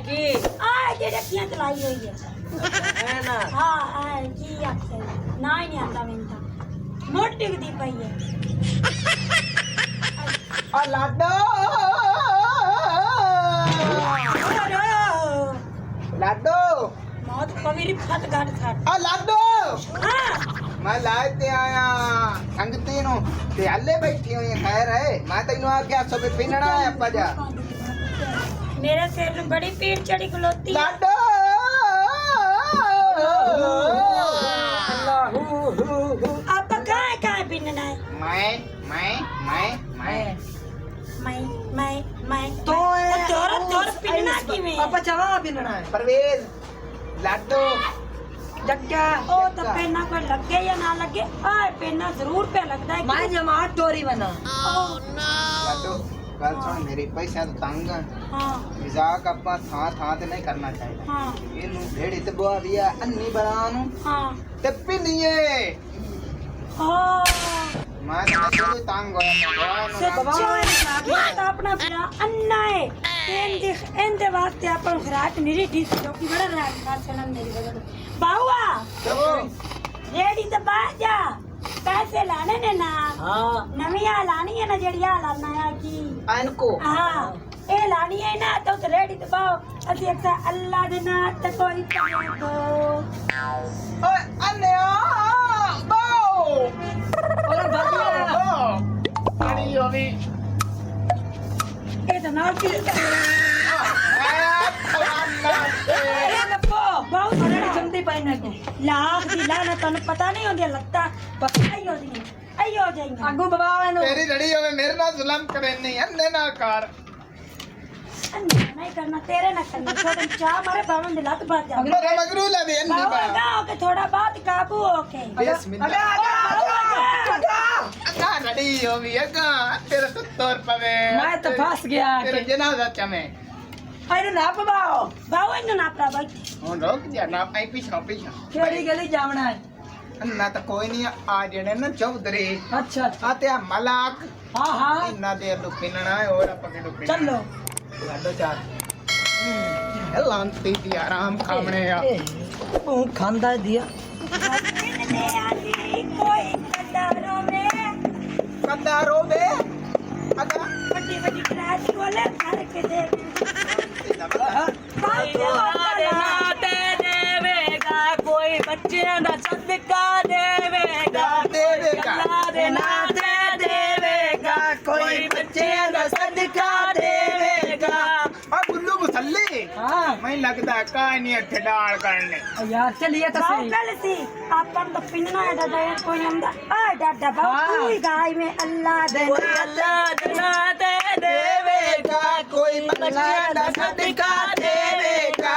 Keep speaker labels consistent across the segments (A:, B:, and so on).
A: की
B: जे रखियां चलाई हुई है
A: है ना
B: हाँ जी आखे ना ही नहीं आता मिनता मोट टिकदी पई है
C: आ लाडो लाडो
B: मौत पवीरी फत गाट छाट
C: आ लाडो
B: हाँ
C: मैं लाए ते आया संगती नु ते हल्ले बैठी हुई खैर है मैं तैनू आख्या सब पीनना है अपा जा
B: मेरे सिर में बड़ी पीड़ चढ़ी खलोती है
C: लाडो
B: आप कहाँ कहाँ पीनना है मैं
A: तो
B: तोर पीनना की में
A: पापा चवा पिनना है
C: परवेज लाडो
A: जग्गा
B: ओ तो पेना को लगे या ना लगे पेना जरूर पे लगता है
A: मैं जमात टोरी बना
C: लाडो गल सुन मेरी पैसा तंग
B: हाँ
C: मजाक अपना थां ते नहीं करना चाहिए
B: हाँ
C: इनू भेड़ी ते बुआ दिया अन्नी बनानु
B: हाँ
C: ते पिनिए
B: हाँ
C: मैं तो कोई तंग
B: सच्चा है तो अपना फिरा अन्ना है इंदे वास्ते अपन खराट निरी डिस जो की बड़ा रात का सनम मेरी बगल बाहुआ रेडी तो बाजा पैसे लाने ने ना
A: हां
B: नविया लानी है ना जड़िया लाना है की
C: इनको
B: हाँ ए लानी है ना तो रेडी तो बाओ असि एक अल्लाह दे ना तो कोई करे दो
C: ओए अन्ने बाओ
A: और बढ़िया
C: पानी होवी
B: ए तो ना की
A: अरे नप्पो
B: बहुत
A: अरे
B: बड़ा
A: जल्दी पहनने को
B: लाख दी लाना तन पता नहीं होंदी लगता पता ही होंदी आई हो जाएंगे
A: आगू बाबा नो
C: तेरी लड़ी होवे मेरे नाल जुल्म करे नहीं अन्ने ना कर
B: नहीं करना तेरे ना करना छोटे चाह मारे बावन दिला तो बात जा
C: मेरा मगरू लवे अन्ने
B: बाबा
C: बा
B: गाओ के थोड़ा बात काबू होके
C: बिस्मिल्लाह अगा लड़ी होवी अगा तेरे तो तोर पवे
A: मैं तो फंस गया
C: तेरे जनाजा चमे
A: अरे ना बाबा
B: बाबा इन ना प्रा भाई
C: ਹੁਣ ਰੁਕ ਜਾ ਨਾ ਪਈ ਪਿਛਾ
A: केड़ी गली जावना है
C: ਨਾ ਤਾਂ ਕੋਈ ਨਹੀਂ ਆ ਜਿਹੜੇ ਨਾ ਚੌਧਰੀ
A: अच्छा
C: ਆ ਤੇ ਆ ਮਲਾਕ
A: हां हां
C: ਇਹਨਾਂ ਦੇ ਨੂੰ ਪਿੰਨਣਾ ਹੈ ਹੋਰ ਆਪਾਂ ਕਿਹਨੂੰ ਪਿੰਨਣਾ
A: चलो
C: ਲਾਡੋ ਚਾਰ ਲਾਂਤੀ ਦੀ ਆਰਾਮ ਖਾਵਣੇ ਆ
A: तू खांदा दिया
B: ने आजी कोई कदारो में
C: ਕੰਦਾ ਰੋਵੇ ਅਗਾ
B: बड़ी बड़ी क्लास वाले घर के देख
A: कोई देवेगा कोई बच्चे ना सदका देवेगा
C: ਦੇਵੇਗਾ
A: देना देवेगा कोई बच्चे ना सदका देवेगा
C: ਆ ਗੁੱਲੂ ਮੁਸੱਲੀ
A: हाँ
C: ਮੈਨੂੰ ਲੱਗਦਾ ਕਾਹ ਨਹੀਂ ਇੱਥੇ ਡਾਲ ਕਰਨੇ
A: यार चलिए तो
B: बाऊ
A: सही
B: कल सी अपन तो पिन्ना है दादा ये कोई हमदा दादा बाऊ
A: हाँ।
B: कोई गाय में अल्लाह
A: कोई
B: देना
A: अल्लाह देना देवेगा कोई बच्चे ना सदका देवेगा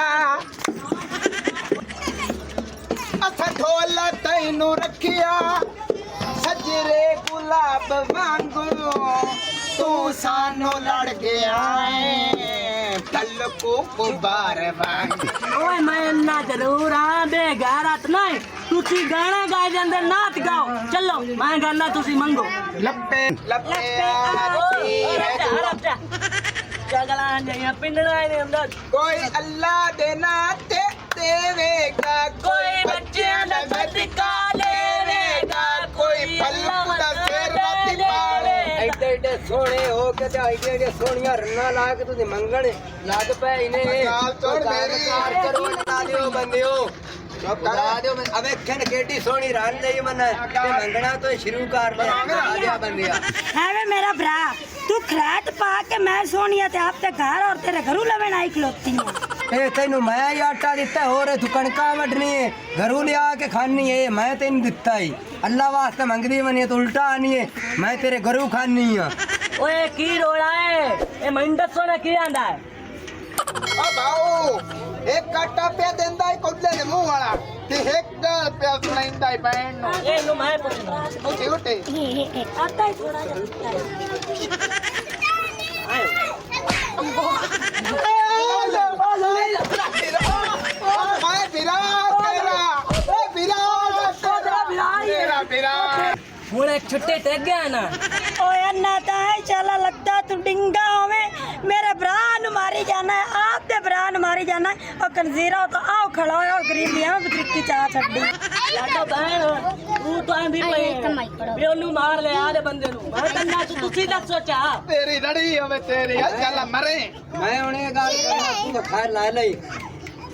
C: ਅਸਾਂ ਢੋਲ ਤੈਨੂੰ ਰੱਖਿਆ ਸਜਰੇ ਗੁਲਾਬ ਵਾਂਗੂ ਤੂੰ ਸਾਨੂੰ ਲੜ ਗਿਆ ਏ ਕੱਲ ਕੋ ਗੁਬਾਰ ਵਾਂਗ
A: ओए मैं ना जरूर हाँ बेगारत नहीं तुसी गाना गाए जांदे नाच गाओ चलो मैं गाना तुसी मंगो
C: ਲੱਪੇ ਲੱਪੇ
A: जगला जाइया पिंडना नहीं अंदर
C: ਕੋਈ ਅੱਲਾ ਦੇ ਨਾਂ ਤੇ ਦੇਵੇਗਾ
A: कोई बच्चे ना सदका लेवेगा
C: ਕੋਈ ਪਲਕ ਦਾ ਸਿਰ ਰਾਤੀ ਪਾਲੇ
D: ਐਡੇ ਐਡੇ ਸੋਹਣੇ ਹੋ ਕੇ ਤੇ ਐਡੇ ਐਡੇ ਸੋਹਣੀਆਂ ਰੰਨਾਂ ਲਾ ਕੇ ਤੁਸੀਂ ਮੰਗਣ ਲੱਗ ਪਏ ਇਹਨੇ
C: ਗਾਲ ਤੋੜ ਮੇਰੀ।
D: ਕਾਰ ਕਰੋ ਨਾ ਦਿਓ ਬੰਦਿਓ ਲਾ ਦਿਓ ਅਵੇ ਖਣ ਕਿੱਡੀ ਸੋਹਣੀ ਰਨ ਲਈ ਮਨ ਤੇ ਮੰਗਣਾ ਤੋਂ ਸ਼ੁਰੂ ਕਰ ਲਿਆ ਆ ਜਾ ਬੰਦਿਆ
B: है वे मेरा भरा तू खराट पा के मैं सोनिया ते आप ते घर और तेरे घरू लवेन आई खलोती है
D: ਇਹ ਤੈਨੂੰ ਮੈਂ ਹੀ ਆਟਾ ਦਿੱਤਾ ਹੋਰ ਤੂੰ ਕਣਕਾਂ ਵੱਢਣੀ ਏ ਘਰੋਂ ਲਿਆ ਕੇ ਖਾਣੀ ਏ ਮੈਂ ਤੈਨੂੰ ਦਿੱਤਾ ਹੀ ਅੱਲਾ ਵਾਸਤੇ ਮੰਗਦੀ ਬਣੀ ਤੂੰ ਉਲਟਾ ਆਣੀ ਏ ਮੈਂ ਤੇਰੇ ਘਰੋਂ ਖਾਣੀ ਆ
A: ओए की रोड़ा है ये मंडत सोना की आंदा है
C: ਆ ਬਾਉ ਇੱਕ ਕਾਟਾ ਪਿਆ ਦਿੰਦਾ ਈ ਕੋਲੇ ਦੇ ਮੂੰਹ ਵਾਲਾ ਤੇ ਇੱਕ ਗਾਲ ਪਿਆ ਸੁਣਾਈਂਦਾ ਈ ਪੈਣ ਨੂੰ
A: ये नु मैं पूछना
C: ਉੱਤੇ ਉੱਤੇ
B: आता ही थोड़ा सा
C: ਮੈਂ ਵਿਰਾਟ ਤੇਰਾ ਓ ਵਿਰਾਟ ਤੇਰਾ ਵਿਰਾਟ
A: ਹੁਣ ਇੱਕ ਛੁੱਟੇ ਟਿਕ ਗਿਆ ਨਾ
B: ਓਏ ਅੰਨਾ ਤਾਂ ਹੈ ਚੱਲ ਲੱਗਦਾ ਤੂੰ ਡਿੰਗਾ ਹੋਵੇਂ ਮੇਰੇ ਭਰਾ ਨੂੰ ਮਾਰੀ ਜਾਣਾ ਹੈ, ਆਪ ਦੇ ਭਰਾ ਨੂੰ ਮਾਰੀ ਜਾਣਾ ਹੈ। ਉਹ ਕੰਜ਼ੀਰਾ ਤਾਂ ਆਓ ਖੜਾ ਹੋਇਆ ਗਰੀਬੀਆਂ ਬਤਰੀਕੀ ਚਾਹ ਛੱਡੀ
A: ਲਾਡੋ ਭੈਣ ਤੂੰ ਤਾਂ ਆਂਦੀ ਪਈ ਵੀ ਉਹਨੂੰ ਮਾਰ ਲਿਆ ਦੇ ਬੰਦੇ ਨੂੰ ਮੈਂ ਕੰਨਾ ਤੁਸੀਂ ਦੱਸੋ ਚਾ
C: ਤੇਰੀ ਲੜੀ ਹੋਵੇ ਤੇਰੀ ਆ ਚੱਲ ਮਰੇ
D: ਮੈਂ ਹੁਣ ਇਹ ਗੱਲ ਕਰਨਾ ਤੂੰ ਤਾਂ ਖੈਰ ਲੈ ਲਈ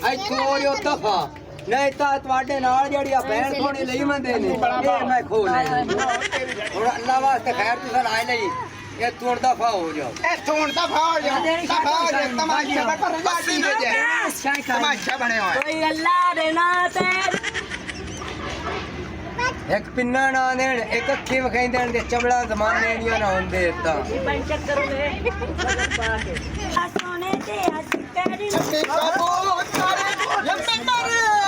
D: ਇੱਥੋਂ ਉਹ ਦਫਾ ਨਹੀਂ ਤਾਂ ਤੁਹਾਡੇ ਨਾਲ ਜਿਹੜੀ ਆ ਭੈਣ ਥੋੜੀ ਲਈ ਮੰਦੇ ਨੇ ਇਹ ਮੈਂ ਖੋਲ ਲਈ ਹੁਣ ਅੱਲਾ ਵਾਸਤੇ ਖੈਰ ਤੁਸੀਂ ਲੈ ਲਈ ਇਹ ਤੋੜ ਦਫਾ ਹੋ ਜਾਓ
C: ਇੱਥੋਂ ਹੁਣ ਦਫਾ ਹੋ ਜਾ ਦਫਾ ਹੋ ਜਾ ਤਮਾਸ਼ਾ ਮੈਂ ਕਰ ਬਾਟੀ ਹੋ ਜਾ ਤਮਾਸ਼ਾ ਬਣਿਆ ਹੋਇਆ
A: ਕੋਈ ਅੱਲਾ ਦੇ ਨਾਂ ਤੇ
D: ਇੱਕ ਪਿੰਨਾ ਨਾ ਦੇਣ ਇੱਕ ਅੱਖੀ ਵਿਖਾਈ ਦੇਣ ਦੇ ਚਬੜਾ ਜ਼ਮਾਨੇ ਦੀਆਂ ਨਾ ਹੁੰਦੇ ਤਾਂ
A: ਪੈਂਚ ਕਰੋਗੇ ਪਾ ਕੇ
B: ਆ ਸੋਨੇ ਤੇ ਅਸੀਂ ਤੇਰੀ
C: ਛੱਡੀ ਕਬੂਤਰ ਲੰਮੇ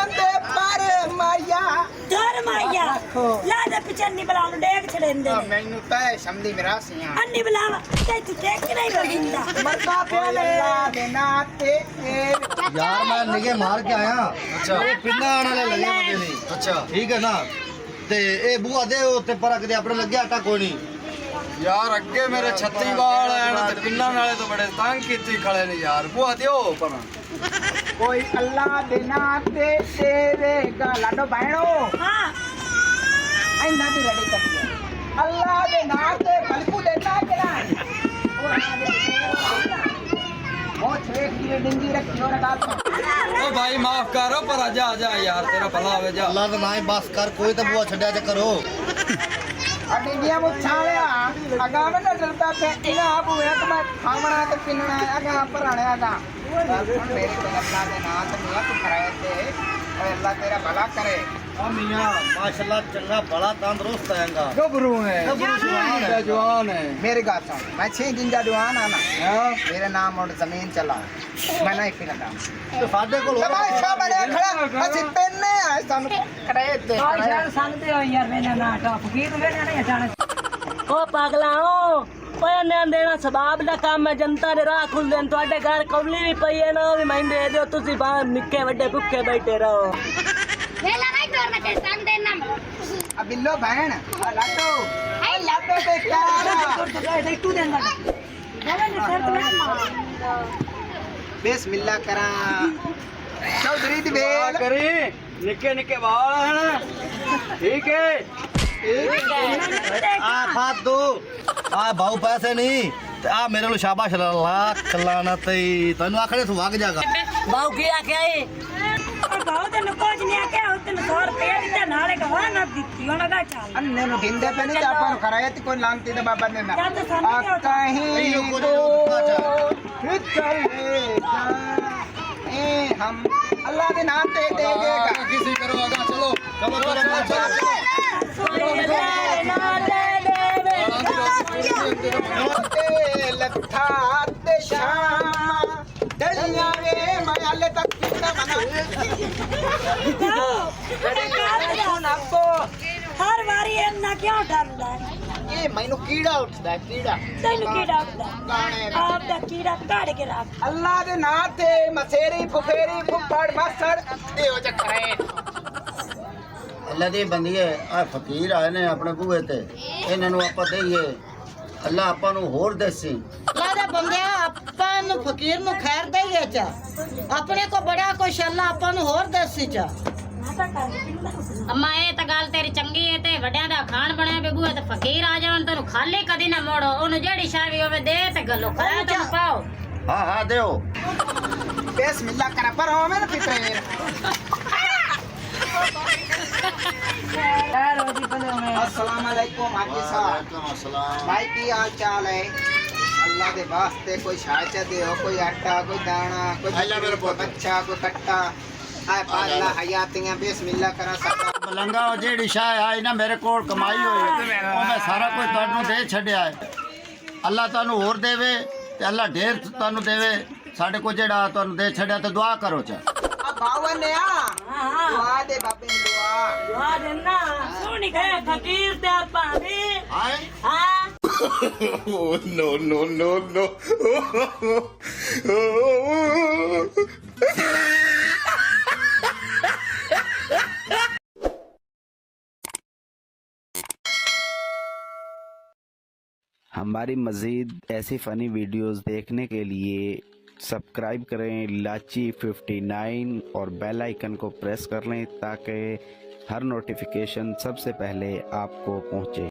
C: ਦੇ ਪਰ ਮਾਇਆ
B: ਦਰ ਮਾਇਆ ਲਾ ਦੇ ਪਿਛੰਨੀ ਬਲਾ ਨੂੰ ਡੇਗ ਛੜੇਂਦੇ ਨੇ
C: ਮੈਨੂੰ ਤਾਂ ਸਮਝੀ ਮੇਰਾ ਸਿਆ
B: ਅੰਨੀ ਬਲਾਵਾ ਤੇ ਤੂੰ ਦੇਖ ਨਹੀਂ ਬਗਿੰਦਾ
C: ਮਰਦਾ ਪਿਆ ਅੱਲਾ ਦੇ ਨਾਂ ਤੇ
E: यार मैं निगे मार के आया अच्छा ये पिंडा आने लगे मुझे नहीं अच्छा ठीक है ना ते ए बुआ दे उत्ते परक दे अपने लगे आटा कोई नहीं
F: ਯਾਰ ਅੱਗੇ ਮੇਰੇ 36 ਵਾਲ ਐਣ ਤੇ ਪਿੰਨਾਂ ਵਾਲੇ ਤੋਂ ਬੜੇ ਤੰਗ ਕੀਤੀ ਖੜੇ ਨੇ ਯਾਰ ਬੁਆ ਦਿਓ ਪਰ
C: ਕੋਈ ਅੱਲਾ ਦੇ ਨਾਂ ਤੇ ਤੇਰੇ ਲਾਡੋ ਭੈਣੋ
B: ਹਾਂ
C: ਇੰਨਾ ਦੀ ਰੈਡੀ ਕਰੀ ਅੱਲਾ ਦੇ ਨਾਂ ਤੇ ਬਲਕੂ ਦੇ ਨਾਂ ਕਿਹੜਾ ਉਹ ਛੇਕ ਦੀ ਡਿੰਗੀ ਰੱਖੀ ਹੋ ਰਗਾ
F: ਓ ਭਾਈ ਮਾਫ ਕਰੋ ਪਰ ਜਾ ਜਾ ਯਾਰ ਤੇਰਾ ਭਲਾ ਹੋਵੇ ਜਾ
E: अल्लाह का नाम बस कर कोई तो बुआ छड्या जा करो
C: ਆ ਡਿੰਗੀਆਂ ਮੁੱਛਾਲਿਆ ਅਗਾ ਮੈਂ ਡਰਦਾ ਤੇ ਇਹਨਾਂ ਆਪ ਹੋਇਆ ਤੇ ਮੈਂ ਖਾਵਣਾ ਤੇ ਪਿੰਨਣਾ ਅਗਾ ਭਰਾਣਿਆ ਦਾ ਹੁਣ ਮੇਰੇ ਕੋਲ ਅੱਲਾ ਦੇ ਨਾਂ ਤੇ ਮੇਰਾ ਤੂੰ ਕਰਾਏ ਤੇ ਓਏ ਅੱਲਾ ਤੇਰਾ ਭਲਾ ਕਰੇ
E: ओ मियां माशाल्लाह चंगा बड़ा तंदुरुस्त हैगा
F: ਗੱਭਰੂ ਹੈ
E: ਗੱਭਰੂ ਜਵਾਨ ਹੈ।
F: ਜਵਾਨ ਹੈ
C: मेरी बात सुन मैं 6 दिन का जवान आना मेरा नाम और जमीन चला मैं नहीं पिनदा
E: तो साडे कोल
C: तमाशा बने खड़ा ਅਸੀਂ ਪੈਨੇ ਆ ਸਾਨੂੰ ਕਰਾਏ ਤੇ
B: ਯਾਰ ਸੰਗਦੇ ਹੋ ਯਾਰ ਮੈਨਾਂ ਨਾ ਟਾਪ ਕੀ ਤੂੰ ਮੈਨਾਂ ਨਹੀਂ ਜਾਣਾ
A: ਓ ਪਾਗਲਾ ਓਏ ਨੇ ਦੇਣਾ ਸਬਾਬ ਦਾ ਕੰਮ ਹੈ ਜਨਤਾ ਦੇ ਰਾਹ ਖੁੱਲਦੇ ਨੇ ਤੁਹਾਡੇ ਘਰ ਕੌਲੀ ਵੀ ਪਈ ਹੈ ਨਾ ਉਹ ਵੀ ਮੈਂ ਦੇ ਦਿਓ ਤੁਸੀਂ ਬਾਹਰ ਨਿੱਕੇ ਵੱਡੇ ਭੁੱਖੇ ਬੈਠੇ ਰਹੋ
G: वेला नहीं तोड़ना चाहिए संग देना
C: ਆ ਬਿੱਲੋ ਭੈਣ ਆ ਲਾਟੋ ਆ ਲਾਟੋ ਤੇ ਕਿਆ
B: ਤੂੰ ਦੇਂਦਾ ਨਾ ਨੇ ਸਰ ਤੂੰ
C: ਬਿਸਮਿਲ੍ਲਾ ਕਰਾਂ ਚੌਧਰੀ ਦੀ ਵੇਲ
F: ਕਰੀ ਨਿੱਕੇ ਨਿੱਕੇ ਵਾਲ ਹਨ ਠੀਕ ਹੈ
E: आ फात दो आ भाऊ पैसे नहीं ते आ मेरे लो शाबाश लाख लानत तनु आखड़े तू भाग जाएगा
A: ਬਾਉ ਕੀ ਆਖਿਆ ਏ
B: ਗਾਉ ਤੇ ਕੁਝ ਨਹੀਂ ਆ ਕੇ ਉਹ ਤੇ 100 ਰੁਪਏ ਦਿੱਤੇ ਨਾਲੇ ਗਵਾ ਨਾ ਦਿੱਤੀ ਉਹਨਾਂ ਦਾ ਚੱਲ
C: ਅੰਨੇ ਨੂੰ ਢਿੰਦੇ ਪੈ ਨਹੀਂ ਆਪਾਂ ਨੂੰ ਕਰਾਏ ਤੇ ਕੋਈ ਲਾਂਤੀ ਦੇ ਬਾਬਾ ਨੇ ਨਾ
B: ਜਾਂ ਤਾਂ ਸਾਨੂੰ
C: ਆ
B: ਕਿਉਂ
C: ਕਹੀਂ
E: अयो को
C: तो चलेगा ए हम अल्लाह के नाम पे देगा
F: किसी करो आगा चलो
E: चलो चलो चलो
A: ਕੋਈ ਅੱਲਾ ਨਾ ਦੇ ਦੇਵੇ
C: लथा ते शाम डलियां वे मैं हले तक कितना मना
B: ਹਰ ਵਾਰੀ ਇੰਨਾ ਕਿਉਂ ਡਰਦਾ ਹੈ?
C: ये मैनू कीड़ा उठदा है कीड़ा
B: ਤੈਨੂੰ ਕੀ ਡਰਦਾ
C: गाने
B: ਆਪ ਦਾ ਕੀੜਾ ਕਾੜ ਕੇ ਰੱਖ
C: अल्लाह दे नाम ते मसेरी फुफेरी फुफड़ मसर ए हो जा करे
E: ਅੱਲਾ ਦੀ ਬੰਦੀਏ ਆ ਫਕੀਰ ਆਏ ਨੇ ਆਪਣੇ ਬੂਹੇ ਤੇ ਇਹਨਾਂ ਨੂੰ ਆਪਾਂ ਦੇਈਏ ਅੱਲਾ ਆਪਾਂ ਨੂੰ ਹੋਰ ਦੇਸੀ
H: ਅੱਲਾ ਦੇ ਬੰਦਿਆ ਆਪਾਂ ਨੂੰ ਫਕੀਰ ਨੂੰ ਖੈਰ ਦੇਈਏ ਚਾ ਆਪਣੇ ਕੋ ਬੜਾ ਕੁਛ ਅੱਲਾ ਆਪਾਂ ਨੂੰ ਹੋਰ ਦੇਸੀ ਚਾ
B: ਮਾਤਾ ਕਰ ਕਿੰਨਾ
G: अम्मा ये तो गल तेरी चंगी है ते वड्यां दा खान बनया बेबू ते फकीर आ जावन तैनू खाली कदी ना मोड़ो ओनु जेड़ी शावी होवे दे ते गलो करा तुम पाओ
E: ਹਾਂ ਹਾਂ ਦਿਓ
C: बिस्मिल्लाह करा पर हो मैं फिक्र अस्सलाम वालेकुम हाजी साहब भाई की हाल चाल है अल्लाह के वास्ते कोई छाछ दे हो कोई आटा कोई दाना
E: अल्लाह मेरे
C: कोई
E: पुत्र।
C: बच्चा कोई कट्टा आए पागला हयातियां बिस्मिल्लाह करा सकता
E: ਮਲੰਗਾ ਉਹ ਜਿਹੜੀ ਸ਼ਾਹ ਆਈ ਨਾ ਮੇਰੇ ਕੋਲ ਕਮਾਈ ਹੋਈ ਉਹ ਮੈਂ ਸਾਰਾ ਕੁਝ ਤੁਹਾਨੂੰ ਦੇ ਛੱਡਿਆ ਹੈ ਅੱਲਾ ਤੁਹਾਨੂੰ ਹੋਰ ਦੇਵੇ ਤੇ ਅੱਲਾ ਢੇਰ ਤੁਹਾਨੂੰ ਦੇਵੇ ਸਾਡੇ ਕੋਲ ਜਿਹੜਾ ਤੁਹਾਨੂੰ ਦੇ ਛੱਡਿਆ ਤੇ ਦੁਆ ਕਰੋ ਚਾ
C: अब बावन ने आ दुआ दे बाबे ने दुआ
A: ਦੁਆ ਦੇਣਾ
B: ਸੋਹਣੀ
A: ਏ ਫਕੀਰ ਤੇ ਆਪਾਂ ਵੀ
E: ਆਏ
A: ਹਾਂ
I: हमारी मज़ीद ऐसी फ़नी वीडियोस देखने के लिए सब्सक्राइब करें लाची 59 और बेल आइकन को प्रेस कर लें ताकि हर नोटिफिकेशन सबसे पहले आपको पहुंचे।